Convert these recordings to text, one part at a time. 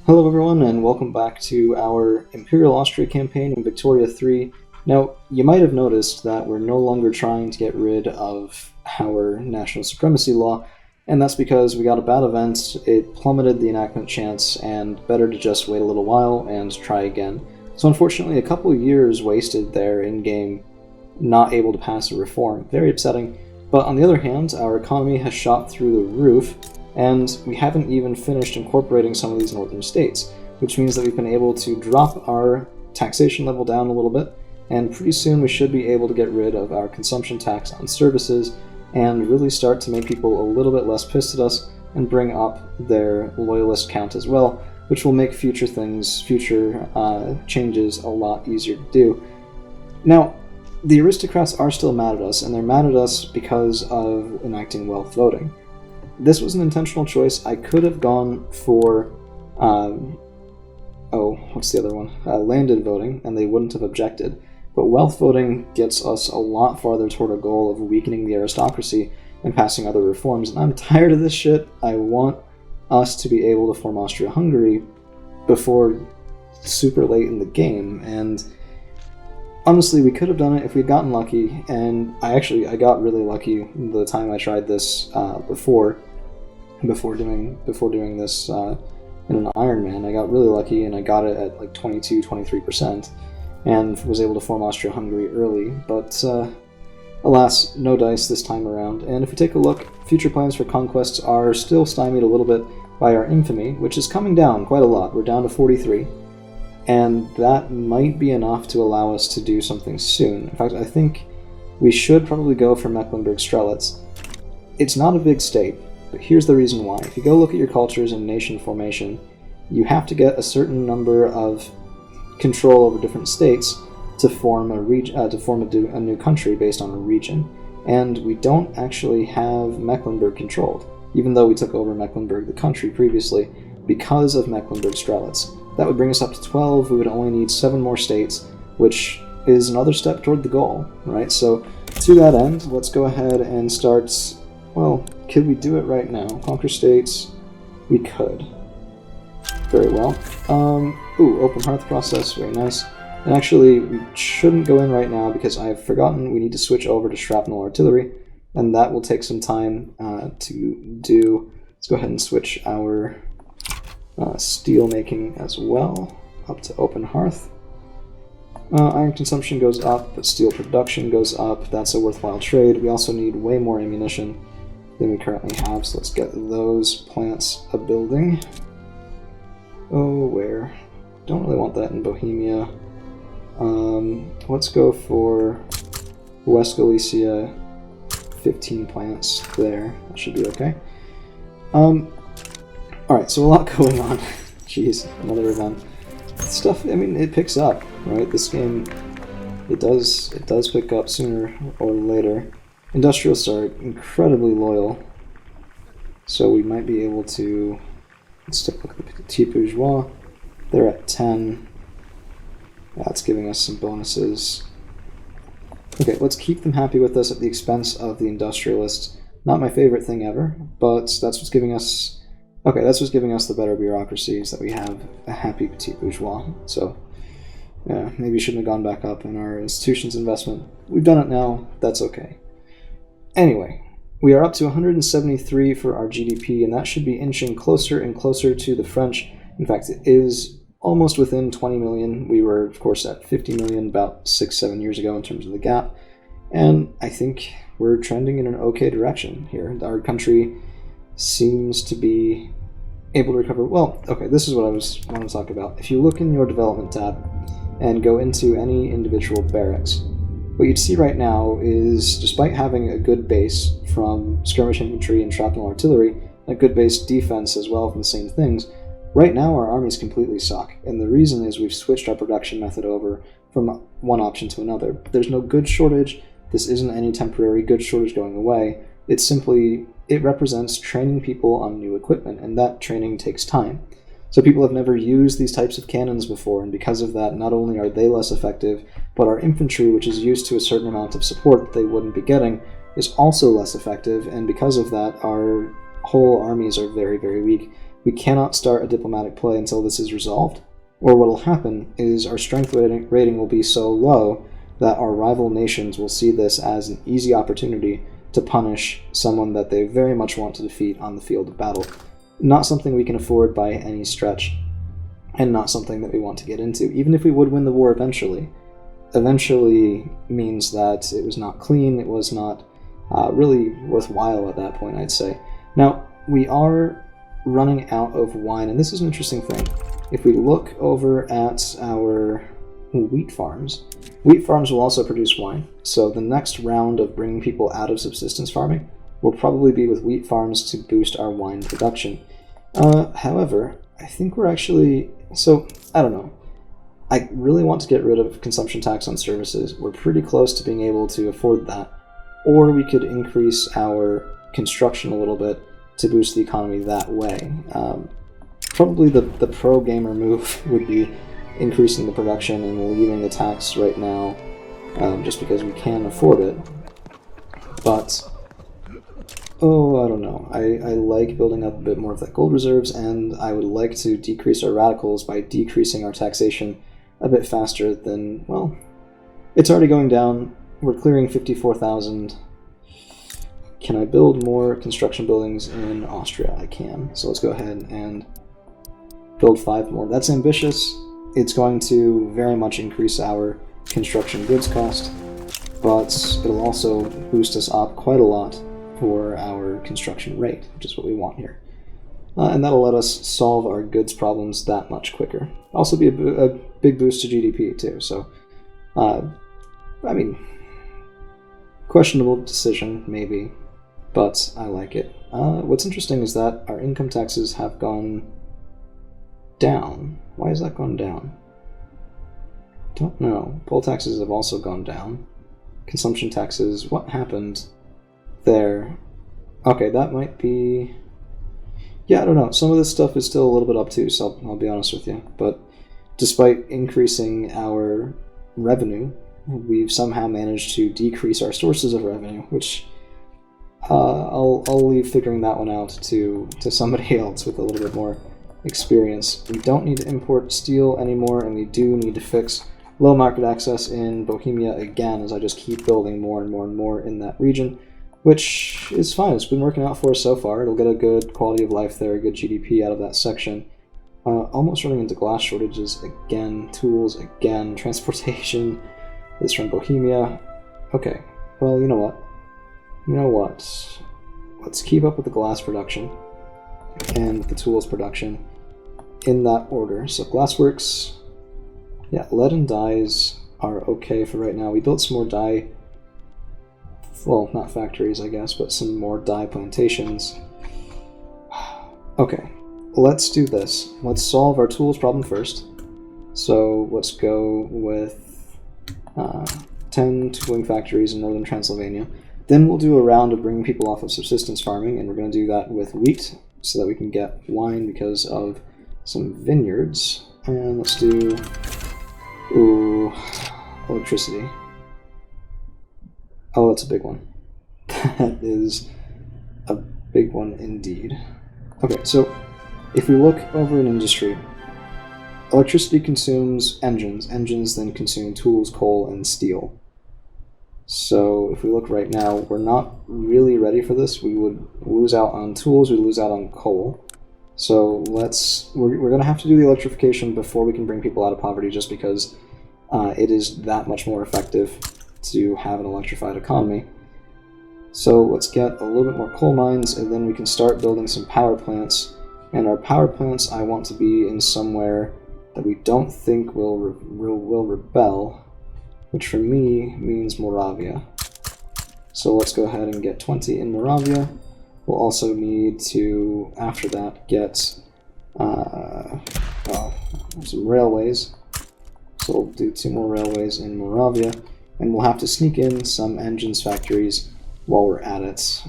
Hello everyone, and welcome back to our Imperial Austria campaign in Victoria 3. Now, you might have noticed that we're no longer trying to get rid of our national supremacy law, and that's because we got a bad event, it plummeted the enactment chance, and better to just wait a little while and try again. So unfortunately, a couple of years wasted there in-game, not able to pass a reform. Very upsetting. But on the other hand, our economy has shot through the roof, and we haven't even finished incorporating some of these northern states, which means that we've been able to drop our taxation level down a little bit, and pretty soon we should be able to get rid of our consumption tax on services and really start to make people a little bit less pissed at us and bring up their loyalist count as well, which will make future changes a lot easier to do. Now, the aristocrats are still mad at us, and they're mad at us because of enacting wealth voting. This was an intentional choice. I could have gone for, what's the other one? Landed voting, and they wouldn't have objected. But wealth voting gets us a lot farther toward a goal of weakening the aristocracy and passing other reforms, and I'm tired of this shit. I want us to be able to form Austria-Hungary before super late in the game, and honestly, we could have done it if we'd gotten lucky, and I got really lucky the time I tried this before doing this in an Ironman. I got really lucky, and I got it at like 23%, and was able to form Austria-Hungary early, but alas, no dice this time around. And if we take a look, future plans for conquests are still stymied a little bit by our infamy, which is coming down quite a lot. We're down to 43. And that might be enough to allow us to do something soon. In fact, I think we should probably go for Mecklenburg-Strelitz. It's not a big state, but here's the reason why. If you go look at your cultures and nation formation, you have to get a certain number of control over different states to form a new country based on a region. And we don't actually have Mecklenburg controlled, even though we took over Mecklenburg, the country, previously, because of Mecklenburg-Strelitz. That would bring us up to 12, we would only need 7 more states, which is another step toward the goal, right? So, to that end, let's go ahead and start, well, could we do it right now? Conquer states, we could. Very well. Open hearth process, very nice. And actually, we shouldn't go in right now because I've forgotten we need to switch over to shrapnel artillery, and that will take some time to do. Let's go ahead and switch our steel making as well, up to open hearth. Iron consumption goes up, but steel production goes up. That's a worthwhile trade. We also need way more ammunition than we currently have, so let's get those plants a building. Oh, where? Don't really want that in Bohemia. Let's go for West Galicia, 15 plants there. That should be okay. Alright, so a lot going on. Jeez, another event. Stuff, I mean, it picks up, right? This game, it does pick up sooner or later. Industrialists are incredibly loyal, so we might be able to, let's take a look at the Petit Bourgeois. They're at 10. That's giving us some bonuses. Okay, let's keep them happy with us at the expense of the industrialists. Not my favorite thing ever, but that's what's giving us. Okay, that's what's giving us the better bureaucracy, is that we have a happy Petit Bourgeois. So, yeah, maybe we shouldn't have gone back up in our institutions investment. We've done it now, that's okay. Anyway, we are up to 173 for our GDP, and that should be inching closer and closer to the French. In fact, it is almost within 20 million. We were, of course, at 50 million about 6-7 years ago in terms of the gap. And I think we're trending in an okay direction here. Our country seems to be able to recover. Well, okay, this is what I want to talk about. If you look in your development tab and go into any individual barracks, what you'd see right now is, despite having a good base from skirmish infantry and shrapnel artillery, a good base defense as well from the same things, right now our armies completely suck. And the reason is we've switched our production method over from one option to another. There's no goods shortage. This isn't any temporary goods shortage going away. It's simply, it represents training people on new equipment, and that training takes time. So people have never used these types of cannons before, and because of that, not only are they less effective, but our infantry, which is used to a certain amount of support that they wouldn't be getting, is also less effective, and because of that, our whole armies are very, very weak. We cannot start a diplomatic play until this is resolved, or what will happen is our strength rating will be so low that our rival nations will see this as an easy opportunity to punish someone that they very much want to defeat on the field of battle. Not something we can afford by any stretch, and not something that we want to get into, even if we would win the war eventually. Eventually means that it was not clean, it was not really worthwhile at that point, I'd say. Now, we are running out of wine, and this is an interesting thing. If we look over at our wheat farms will also produce wine. So the next round of bringing people out of subsistence farming will probably be with wheat farms to boost our wine production. However, I think we're actually... So, I don't know. I really want to get rid of consumption tax on services. We're pretty close to being able to afford that. Or we could increase our construction a little bit to boost the economy that way. Probably the pro-gamer move would be increasing the production and leaving the tax right now, just because we can afford it. But, I don't know. I like building up a bit more of that gold reserves, and I would like to decrease our radicals by decreasing our taxation a bit faster than, well, it's already going down. We're clearing 54,000. Can I build more construction buildings in Austria? I can. So let's go ahead and build 5 more. That's ambitious. It's going to very much increase our construction goods cost, but it'll also boost us up quite a lot for our construction rate, which is what we want here. And that'll let us solve our goods problems that much quicker. Also be a big boost to GDP too, so, I mean, questionable decision, maybe, but I like it. What's interesting is that our income taxes have gone down. Why has that gone down? Don't know. Poll taxes have also gone down. Consumption taxes, what happened there? Okay, that might be... Yeah, I don't know. Some of this stuff is still a little bit obtuse, I'll be honest with you. But despite increasing our revenue, we've somehow managed to decrease our sources of revenue, which I'll leave figuring that one out to somebody else with a little bit more experience. We don't need to import steel anymore, and we do need to fix low market access in Bohemia again, as I just keep building more and more and more in that region, which is fine. It's been working out for us so far. It'll get a good quality of life there, a good GDP out of that section. Almost running into glass shortages again, tools again, transportation is from Bohemia. Okay, well, you know what? Let's keep up with the glass production and the tools production in that order. So glassworks, yeah, lead and dyes are okay for right now. We built some more dye, well, not factories, I guess, but some more dye plantations. Okay, let's do this. Let's solve our tools problem first. So let's go with 10 tooling factories in northern Transylvania. Then we'll do a round of bringing people off of subsistence farming, and we're going to do that with wheat so that we can get wine because of some vineyards. And let's do electricity. Oh, that's a big one. That is a big one indeed. Okay, so if we look over an industry, electricity consumes engines. Engines then consume tools, coal, and steel. So if we look right now, we're not really ready for this. We would lose out on tools, we lose out on coal. So we're going to have to do the electrification before we can bring people out of poverty, just because it is that much more effective to have an electrified economy. So let's get a little bit more coal mines, and then we can start building some power plants. And our power plants, I want to be in somewhere that we don't think will rebel, which for me means Moravia. So let's go ahead and get 20 in Moravia. We'll also need to, after that, get some railways. So we'll do 2 more railways in Moravia, and we'll have to sneak in some engines factories while we're at it.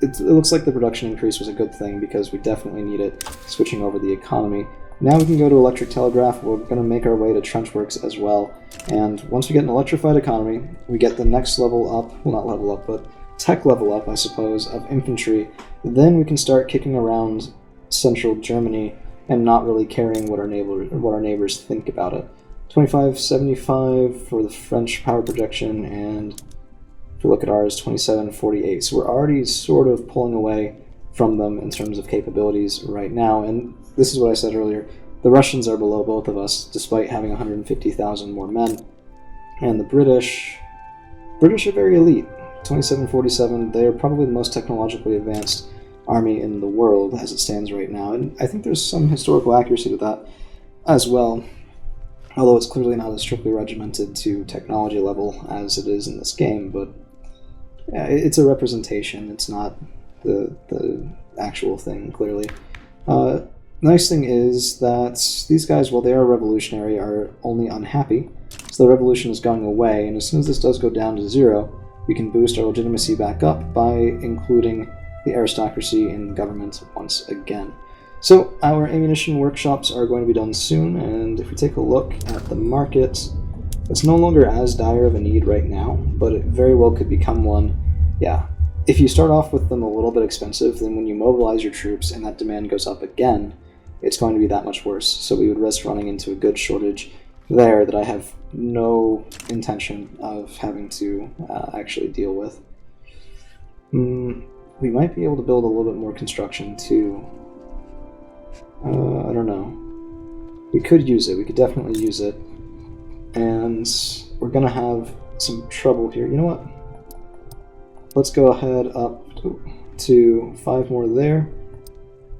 It looks like the production increase was a good thing because we definitely need it, switching over the economy. Now we can go to electric telegraph. We're going to make our way to trench works as well. And once we get an electrified economy, we get the next level up, well, not level up, but tech level up, I suppose, of infantry. Then we can start kicking around central Germany and not really caring what our neighbors think about it. 2575 for the French power projection, and if you look at ours, 2748. So we're already sort of pulling away from them in terms of capabilities right now, and this is what I said earlier. The Russians are below both of us, despite having 150,000 more men. And the British are very elite. 2747, they are probably the most technologically advanced army in the world as it stands right now. And I think there's some historical accuracy to that as well, although it's clearly not as strictly regimented to technology level as it is in this game. But yeah, it's a representation. It's not the actual thing, clearly. Nice thing is that these guys, while they are revolutionary, are only unhappy. So the revolution is going away, and as soon as this does go down to 0, we can boost our legitimacy back up by including the aristocracy in the government once again. So our ammunition workshops are going to be done soon, and if we take a look at the market, it's no longer as dire of a need right now, but it very well could become one. Yeah, if you start off with them a little bit expensive, then when you mobilize your troops and that demand goes up again, it's going to be that much worse. So we would risk running into a good shortage there that I have no intention of having to actually deal with. We might be able to build a little bit more construction too. I don't know. We could use it. We could definitely use it. And we're going to have some trouble here. You know what? Let's go ahead up to 5 more there.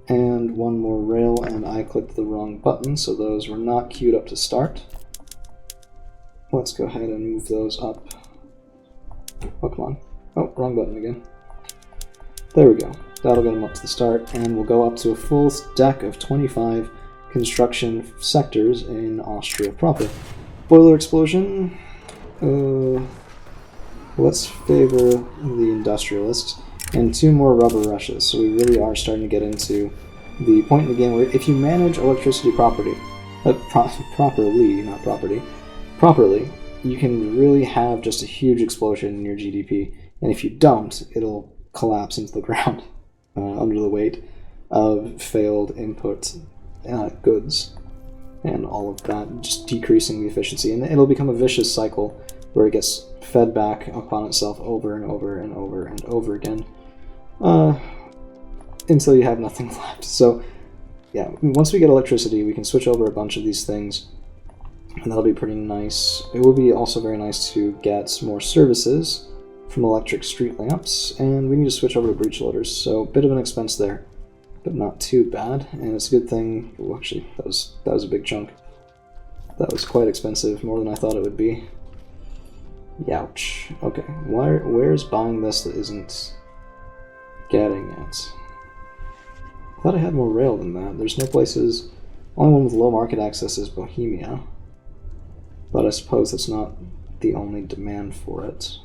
And 1 more rail, and I clicked the wrong button, so those were not queued up to start. Let's go ahead and move those up. Oh, come on. Oh, wrong button again. There we go. That'll get them up to the start, and we'll go up to a full stack of 25 construction sectors in Austria proper. Boiler explosion. Let's favor the industrialists. And 2 more rubber rushes, so we really are starting to get into the point in the game where if you manage electricity properly, you can really have just a huge explosion in your GDP, and if you don't, it'll collapse into the ground under the weight of failed input goods and all of that, just decreasing the efficiency, and it'll become a vicious cycle where it gets fed back upon itself over and over and over and over again. Until you have nothing left. So, yeah, once we get electricity, we can switch over a bunch of these things, and that'll be pretty nice. It will be also very nice to get more services from electric street lamps, and we need to switch over to breech loaders, so a bit of an expense there, but not too bad, and it's a good thing. Well, actually, that was a big chunk. That was quite expensive, more than I thought it would be. Youch. Okay, where's buying this that isn't getting it? I thought I had more rail than that. There's no places. Only one with low market access is Bohemia, but I suppose that's not the only demand for it.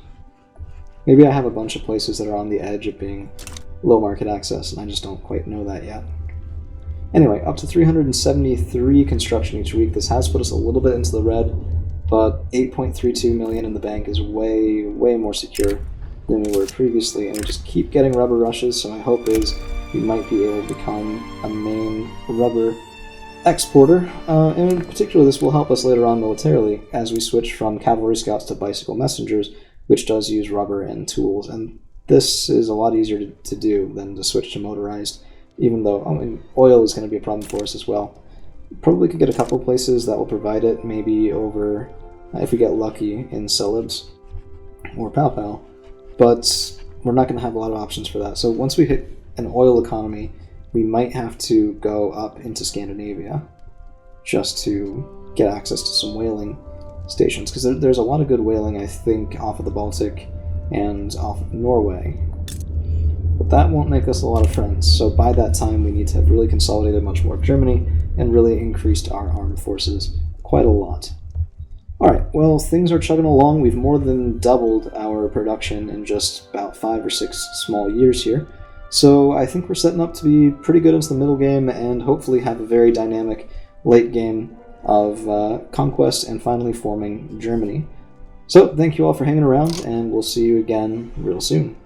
Maybe I have a bunch of places that are on the edge of being low market access, and I just don't quite know that yet. Anyway, up to 373 construction each week. This has put us a little bit into the red, but 8.32 million in the bank is way, way more secure than we were previously, and we just keep getting rubber rushes, so my hope is we might be able to become a main rubber exporter, and in particular this will help us later on militarily as we switch from cavalry scouts to bicycle messengers, which does use rubber and tools, and this is a lot easier to do than to switch to motorized, even though oil is going to be a problem for us as well. Probably could get a couple places that will provide it, maybe over, if we get lucky, in Celebs or Pal, but we're not going to have a lot of options for that. So once we hit an oil economy, we might have to go up into Scandinavia just to get access to some whaling stations, because there's a lot of good whaling, I think, off of the Baltic and off of Norway. But that won't make us a lot of friends, so by that time we need to have really consolidated much more of Germany and really increased our armed forces quite a lot. Alright, well, things are chugging along. We've more than doubled our production in just about 5 or 6 small years here. So I think we're setting up to be pretty good into the middle game and hopefully have a very dynamic late game of conquest and finally forming Germany. So thank you all for hanging around, and we'll see you again real soon.